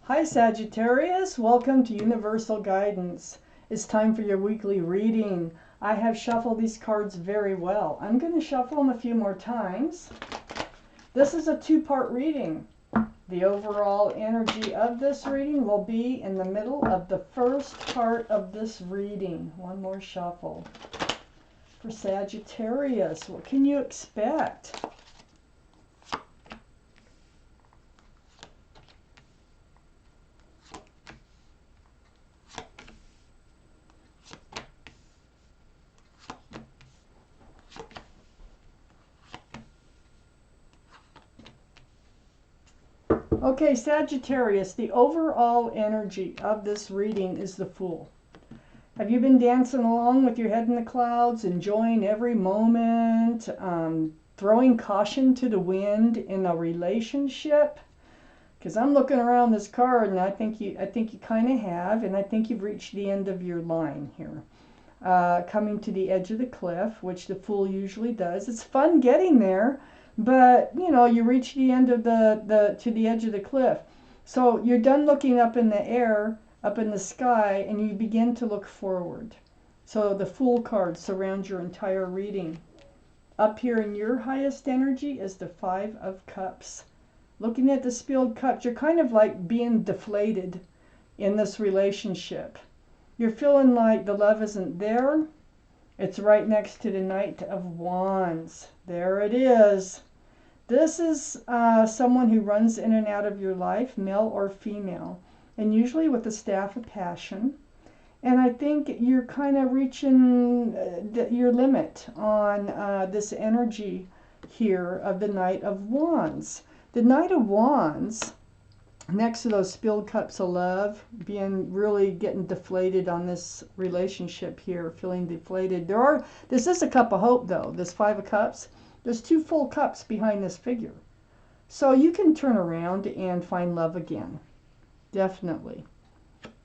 Hi Sagittarius, welcome to Universal Guidance. It's time for your weekly reading. I have shuffled these cards very well. I'm going to shuffle them a few more times. This is a two-part reading. The overall energy of this reading will be in the middle of the first part of this reading. One more shuffle. For Sagittarius, what can you expect? Okay, Sagittarius, the overall energy of this reading is the Fool. Have you been dancing along with your head in the clouds, enjoying every moment, throwing caution to the wind in a relationship? Because I'm looking around this card, and I think you kind of have, and I think you've reached the end of your line here. Coming to the edge of the cliff, which the Fool usually does. It's fun getting there. But, you know, you reach the end of to the edge of the cliff. So you're done looking up in the air, up in the sky, and you begin to look forward. So the Fool card surrounds your entire reading. Up here in your highest energy is the Five of Cups. Looking at the spilled cups, you're kind of like being deflated in this relationship. You're feeling like the love isn't there. It's right next to the Knight of Wands. There it is. This is someone who runs in and out of your life, male or female, and usually with the Staff of Passion. And I think you're kind of reaching your limit on this energy here of the Knight of Wands. The Knight of Wands, next to those spilled cups of love, really getting deflated on this relationship here, feeling deflated. This is a cup of hope, though, this Five of Cups. There's two full cups behind this figure. So you can turn around and find love again. Definitely.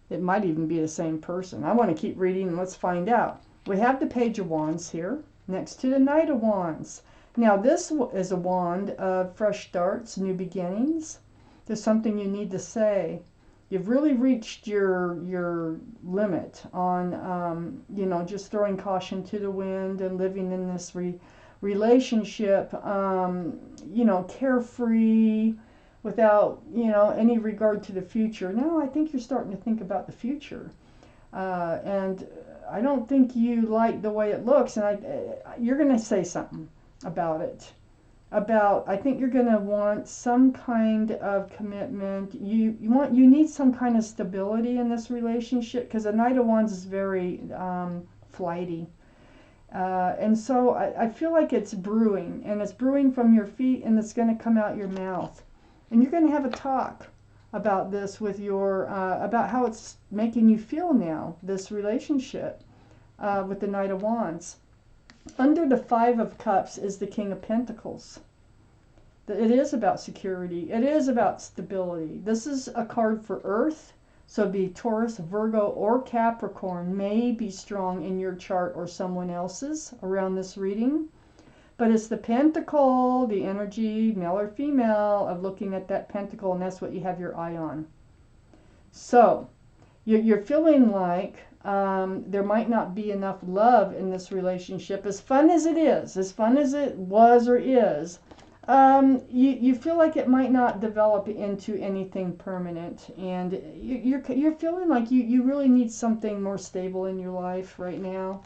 It might even be the same person. I want to keep reading and let's find out. We have the Page of Wands here, next to the Knight of Wands. Now this is a wand of fresh starts, new beginnings. There's something you need to say. You've really reached your limit on, you know, just throwing caution to the wind and living in this relationship, you know, carefree, without, you know, any regard to the future. Now I think you're starting to think about the future. And I don't think you like the way it looks, and you're going to say something about it. I think you're going to want some kind of commitment. You need some kind of stability in this relationship, because the Knight of Wands is very flighty. And so I feel like it's brewing, and it's brewing from your feet, and it's going to come out your mouth. And you're going to have a talk about this with about how it's making you feel now, this relationship with the Knight of Wands. Under the Five of Cups is the King of Pentacles. It is about security. It is about stability. This is a card for Earth. So be Taurus, Virgo, or Capricorn may be strong in your chart or someone else's around this reading. But it's the pentacle, the energy, male or female, of looking at that pentacle, and that's what you have your eye on. So you're feeling like there might not be enough love in this relationship. As fun as it is, as fun as it was or is, you feel like it might not develop into anything permanent, and you're feeling like you really need something more stable in your life right now.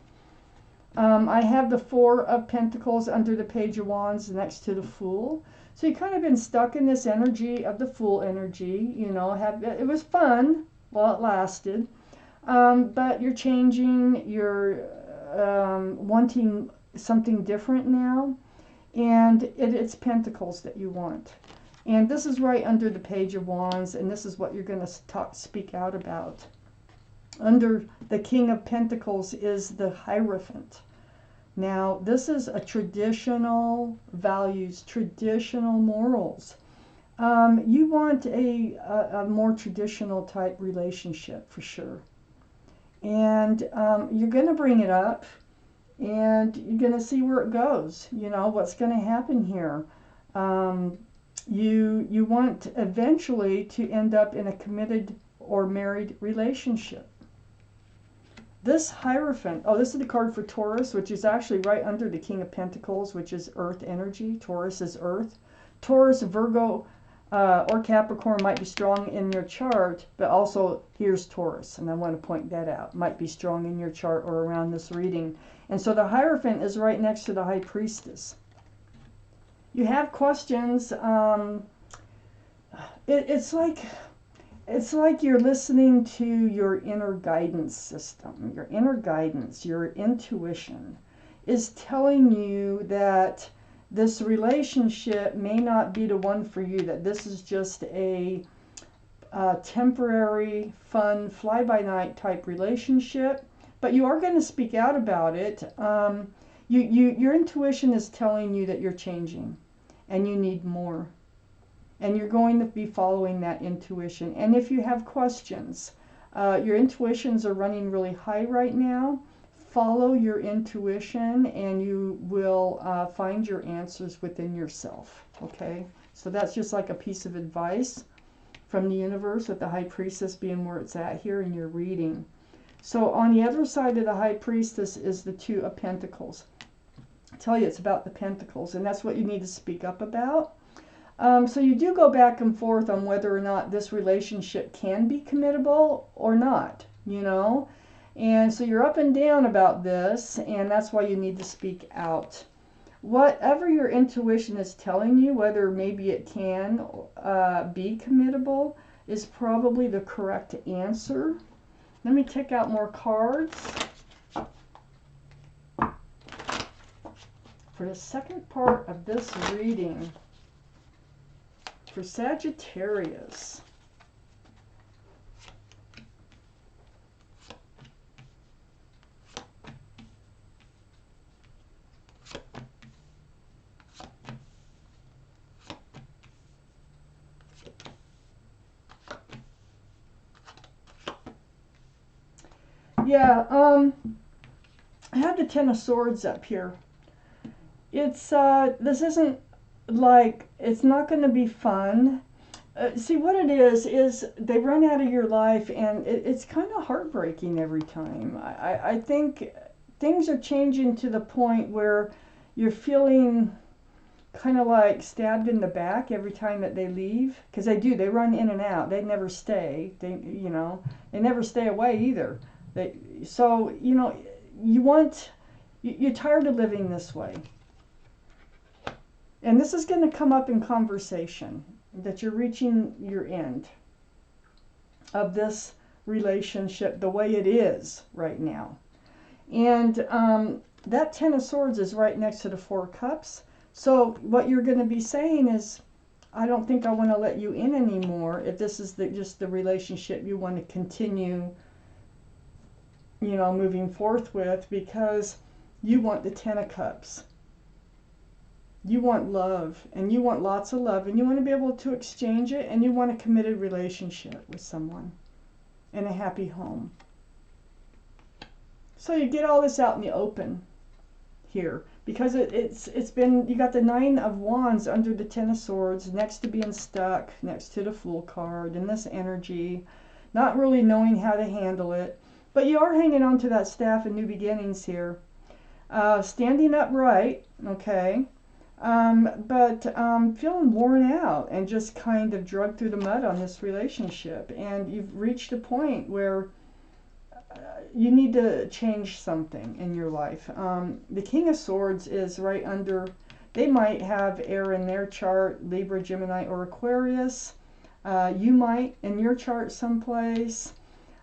I have the Four of Pentacles under the Page of Wands next to the Fool. So you kind of been stuck in this energy of the Fool energy. You know, it was fun while it lasted, but you're changing. You're wanting something different now. And it's Pentacles that you want. And this is right under the Page of Wands, and this is what you're going to speak out about. Under the King of Pentacles is the Hierophant. Now, this is a traditional values, traditional morals. You want a more traditional type relationship for sure. And you're going to bring it up. And you're going to see where it goes, you know, what's going to happen here. you want eventually to end up in a committed or married relationship. This Hierophant, oh, this is the card for Taurus, which is actually right under the King of Pentacles, which is Earth energy. Taurus is Earth. Taurus, Virgo, or Capricorn might be strong in your chart, but also here's Taurus, and I want to point that out. Might be strong in your chart or around this reading. And so the Hierophant is right next to the High Priestess. You have questions. It's like you're listening to your inner guidance system. Your inner guidance, your intuition is telling you that this relationship may not be the one for you, that this is just a temporary, fun, fly-by-night type relationship, but you are going to speak out about it. Your intuition is telling you that you're changing and you need more. And you're going to be following that intuition. And if you have questions, your intuitions are running really high right now, follow your intuition and you will find your answers within yourself. Okay? So that's just like a piece of advice from the universe, with the High Priestess being where it's at here in your reading. So on the other side of the High Priestess is the Two of Pentacles. I tell you, it's about the Pentacles, and that's what you need to speak up about. So you do go back and forth on whether or not this relationship can be committable or not, you know. And so you're up and down about this, and that's why you need to speak out. Whatever your intuition is telling you, whether maybe it can be committable, is probably the correct answer. Let me take out more cards. For the second part of this reading, for Sagittarius, yeah, I have the Ten of Swords up here. It's this isn't like, it's not going to be fun. See, what it is they run out of your life, and it's kind of heartbreaking every time. I think things are changing to the point where you're feeling kind of like stabbed in the back every time that they leave, because they run in and out. They never stay. They never stay away either. So you're tired of living this way. And this is going to come up in conversation, that you're reaching your end of this relationship the way it is right now. And that Ten of Swords is right next to the Four of Cups. So what you're going to be saying is, I don't think I want to let you in anymore if this is just the relationship you want to continue, moving forth with, because you want the Ten of Cups. You want love, and you want lots of love, and you want to be able to exchange it, and you want a committed relationship with someone in a happy home. So you get all this out in the open here, because it's been, you got the Nine of Wands under the Ten of Swords, next to being stuck, next to the Fool card, and this energy, not really knowing how to handle it, but you are hanging on to that staff and new beginnings here. Standing upright, okay. But feeling worn out and just kind of dragged through the mud on this relationship, and you've reached a point where you need to change something in your life. The King of Swords is right under, they might have air in their chart, Libra, Gemini, or Aquarius. You might in your chart someplace.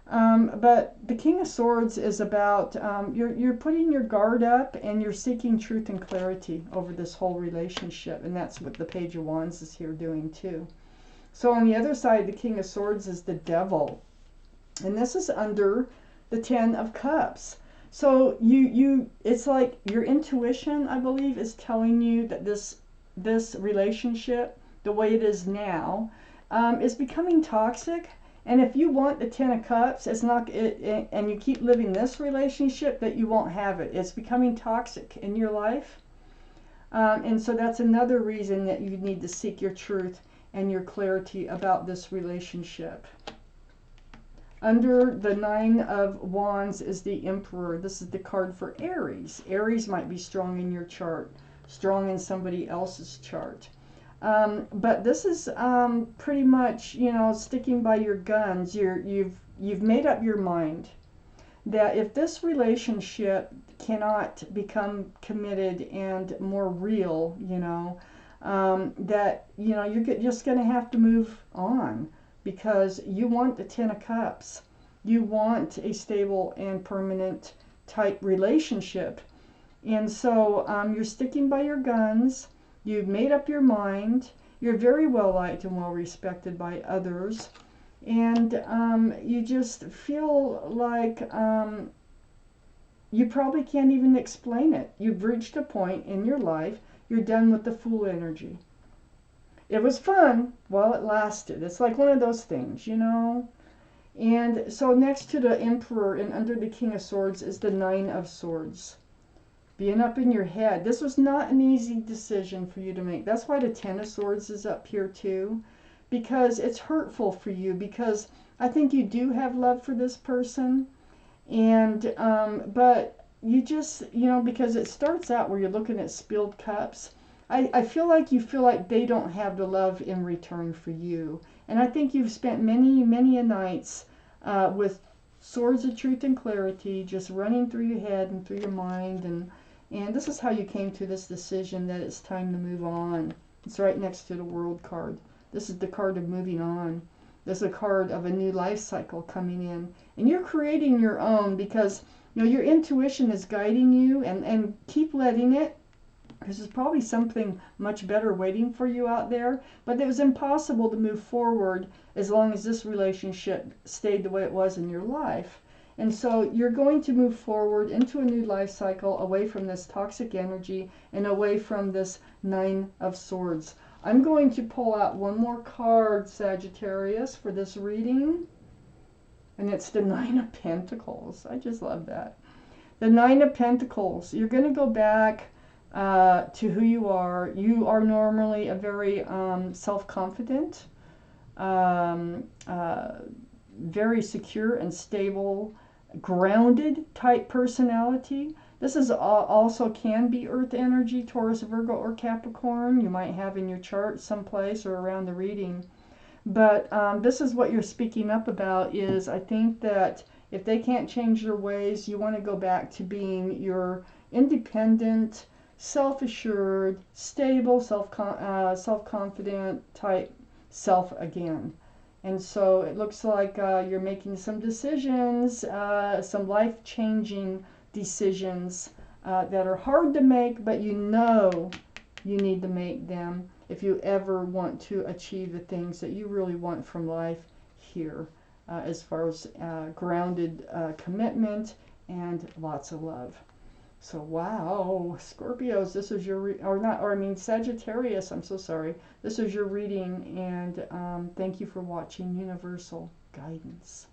But the King of Swords is about, you're putting your guard up and you're seeking truth and clarity over this whole relationship. And that's what the Page of Wands is here doing too. So on the other side, the King of Swords is the Devil. And this is under the Ten of Cups. So it's like your intuition, I believe, is telling you that this relationship, the way it is now, is becoming toxic. And if you want the Ten of Cups, it's not, and you keep living this relationship, that you won't have it. It's becoming toxic in your life. And so that's another reason that you need to seek your truth and your clarity about this relationship. Under the Nine of Wands is the Emperor. This is the card for Aries. Aries might be strong in your chart, strong in somebody else's chart. But this is pretty much, you know, sticking by your guns. You've made up your mind that if this relationship cannot become committed and more real, you know, that, you know, you're just going to have to move on, because you want the Ten of Cups. You want a stable and permanent type relationship. And so you're sticking by your guns. You've made up your mind. You're very well liked and well respected by others. And you just feel like you probably can't even explain it. You've reached a point in your life, you're done with the Fool energy. It was fun while it lasted. It's like one of those things, you know. And so next to the Emperor and under the King of Swords is the Nine of Swords. Being up in your head. This was not an easy decision for you to make. That's why the Ten of Swords is up here too. Because it's hurtful for you. Because I think you do have love for this person. And, but you just, you know, because it starts out where you're looking at spilled cups. I feel like you feel like they don't have the love in return for you. And I think you've spent many, many a nights with swords of truth and clarity just running through your head and through your mind. And this is how you came to this decision that it's time to move on. It's right next to the World card. This is the card of moving on. This is a card of a new life cycle coming in. And you're creating your own because, you know, your intuition is guiding you, and keep letting it. Because there's probably something much better waiting for you out there. But it was impossible to move forward as long as this relationship stayed the way it was in your life. And so you're going to move forward into a new life cycle, away from this toxic energy and away from this Nine of Swords. I'm going to pull out one more card, Sagittarius, for this reading. And it's the Nine of Pentacles. I just love that. The Nine of Pentacles. You're going to go back to who you are. You are normally a very self-confident, very secure and stable, grounded type personality. This is also can be Earth energy, Taurus, Virgo, or Capricorn. You might have in your chart someplace or around the reading. But this is what you're speaking up about is, I think that if they can't change their ways, you want to go back to being your independent, self-assured, stable, self-confident type self again. And so it looks like you're making some decisions, some life-changing decisions that are hard to make, but you know you need to make them if you ever want to achieve the things that you really want from life here, as far as grounded commitment and lots of love. So wow, Scorpios, this is your Sagittarius, I'm so sorry. This is your reading, and thank you for watching Universal Guidance.